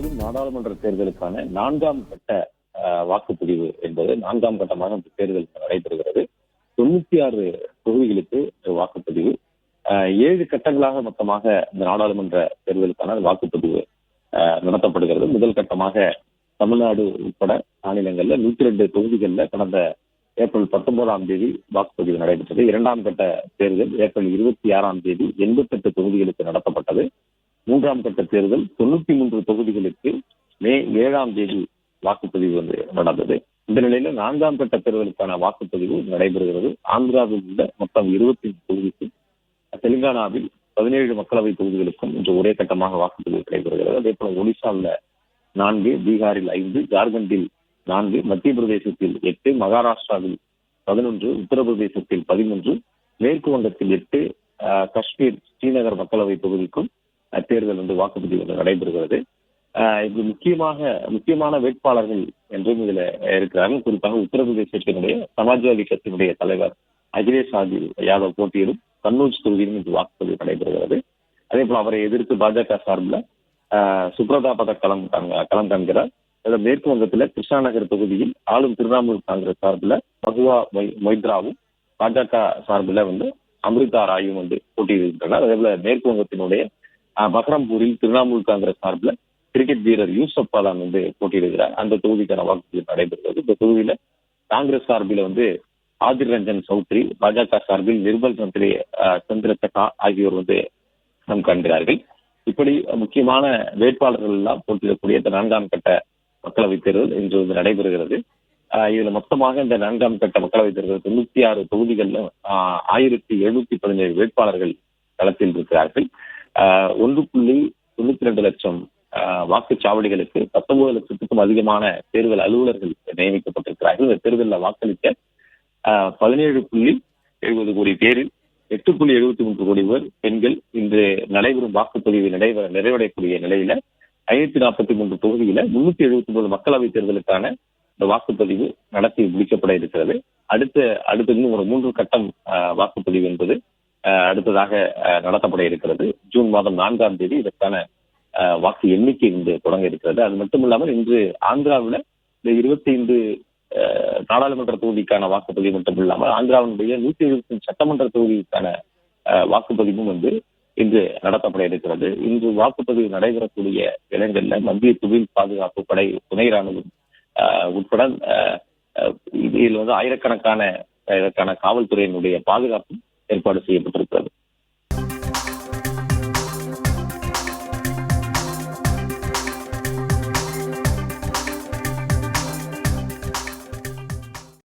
முழுவதும் நாடாளுமன்ற தேர்தலுக்கான 4ஆம் கட்ட வாக்குப்பதிவு என்பது 4ஆம் கட்டமாக இந்த தேர்தல் நடைபெறுகிறது. 96 தொகுதிகளுக்கு வாக்குப்பதிவு. 7 கட்டங்களாக மொத்தமாக இந்த நாடாளுமன்ற தேர்தலுக்கான வாக்குப்பதிவு நடத்தப்படுகிறது. முதல் கட்டமாக தமிழ்நாடு உட்பட மாநிலங்கள்ல 102 தொகுதிகளில் கடந்த ஏப்ரல் 19ஆம் தேதி வாக்குப்பதிவு நடைபெற்றது. 2ஆம் கட்ட தேர்தல் ஏப்ரல் 26ஆம் தேதி 88 தொகுதிகளுக்கு நடத்தப்பட்டது. 3ஆம் கட்ட தேர்தல் 93 தொகுதிகளுக்கு மே 7ஆம் தேதி வாக்குப்பதிவு நடந்தது. இந்த நிலையில 4ஆம் கட்ட தேர்தலுக்கான வாக்குப்பதிவு நடைபெறுகிறது. ஆந்திராவில் உள்ள மொத்தம் 25 தொகுதிக்கும், தெலுங்கானாவில் 17 மக்களவை தொகுதிகளுக்கும் இன்று ஒரே கட்டமாக வாக்குப்பதிவு நடைபெறுகிறது. அதே போல ஒடிசாவில் 4, பீகாரில் 5, ஜார்க்கண்டில் 4, மத்திய பிரதேசத்தில் 8, மகாராஷ்டிராவில் 11, உத்தரப்பிரதேசத்தில் 13, மேற்கு வங்கத்தில் 8, காஷ்மீர் ஸ்ரீநகர் மக்களவை தொகுதிக்கும் தேர்தல் வாக்குப்பதிவு நடைபெறுகிறது. இது முக்கியமான வேட்பாளர்கள் என்றும் இதுல இருக்கிறார்கள். குறிப்பாக உத்தரப்பிரதேசத்தினுடைய சமாஜ்வாதி கட்சியினுடைய தலைவர் அகிலேஷ் யாதவ் போட்டியிடும் கன்னூஜ் தொகுதியிலும் இன்று வாக்குப்பதிவு நடைபெறுகிறது. அதே போல அவரை எதிர்த்து பாஜக சார்பில் சுப்ரதா பதக் களம் காண்கிறார். மேற்கு வங்கத்தில் கிருஷ்ணா நகர் தொகுதியில் ஆளும் திரிணாமுல் காங்கிரஸ் சார்பில் மகுவா மொய்த்ராவும், பாஜக சார்பில் அமிர்தா ராயும் போட்டியிடுகின்றனர். அதே போல மேற்கு வங்கத்தினுடைய பஹ்ரம்பூரில் திரிணாமுல் காங்கிரஸ் சார்பில் கிரிக்கெட் வீரர் யூசப் பாலான் போட்டியிடுகிறார். அந்த தொகுதிக்கான வாக்குப்பதிவு நடைபெறுகிறது. இந்த தொகுதியில காங்கிரஸ் சார்பில் ஆதிர் ரஞ்சன் சௌத்ரி, பாஜக சார்பில் நிர்மல் சந்திரசகா ஆகியோர் களம் காண்கிறார்கள். இப்படி முக்கியமான வேட்பாளர்கள் எல்லாம் போட்டியிடக்கூடிய இந்த 4ஆம் கட்ட மக்களவைத் தேர்தல் இன்று நடைபெறுகிறது. இதுல மொத்தமாக இந்த 4ஆம் கட்ட மக்களவைத் தேர்தல் 96 தொகுதிகளில் 1717 வேட்பாளர்கள் களத்தில் இருக்கிறார்கள். 1.92 லட்சம் வாக்குச்சாவடிகளுக்கு 19 லட்சத்துக்கும் அதிகமான தேர்தல் அலுவலர்கள் நியமிக்கப்பட்டிருக்கிறார்கள். இந்த தேர்தலில் வாக்களிக்க 17.70 கோடி பேரில் 8.73 கோடி பேர் பெண்கள். இன்று நடைபெறும் வாக்குப்பதிவு நிறைவடையக்கூடிய நிலையில 543 தொகுதியில 379 மக்களவைத் தேர்தலுக்கான இந்த வாக்குப்பதிவு நடத்தி முடிக்கப்பட இருக்கிறது. அடுத்து இன்னும் ஒரு 3 கட்டம் வாக்குப்பதிவு என்பது அடுத்ததாக நடத்தப்பட இருக்கிறது. ஜூன் மாதம் 4ஆம் தேதி இதற்கான வாக்கு எண்ணிக்கை இன்று தொடங்க இருக்கிறது. அது மட்டுமில்லாமல் இன்று ஆந்திராவில் இந்த 25 நாடாளுமன்ற தொகுதிக்கான வாக்குப்பதிவு மட்டும் இல்லாமல் ஆந்திராவினுடைய 125 சட்டமன்ற தொகுதிக்கான வாக்குப்பதிவும் இன்று நடத்தப்பட இருக்கிறது. இன்று வாக்குப்பதிவு நடைபெறக்கூடிய இடங்கள்ல மத்திய சிவில் பாதுகாப்பு படை, துணை ராணுவம் உட்பட இதில் ஆயிரக்கணக்கான இதற்கான காவல்துறையினுடைய பாதுகாப்பு ஏற்பாடு செய்யப்பட்டிருக்கிறது.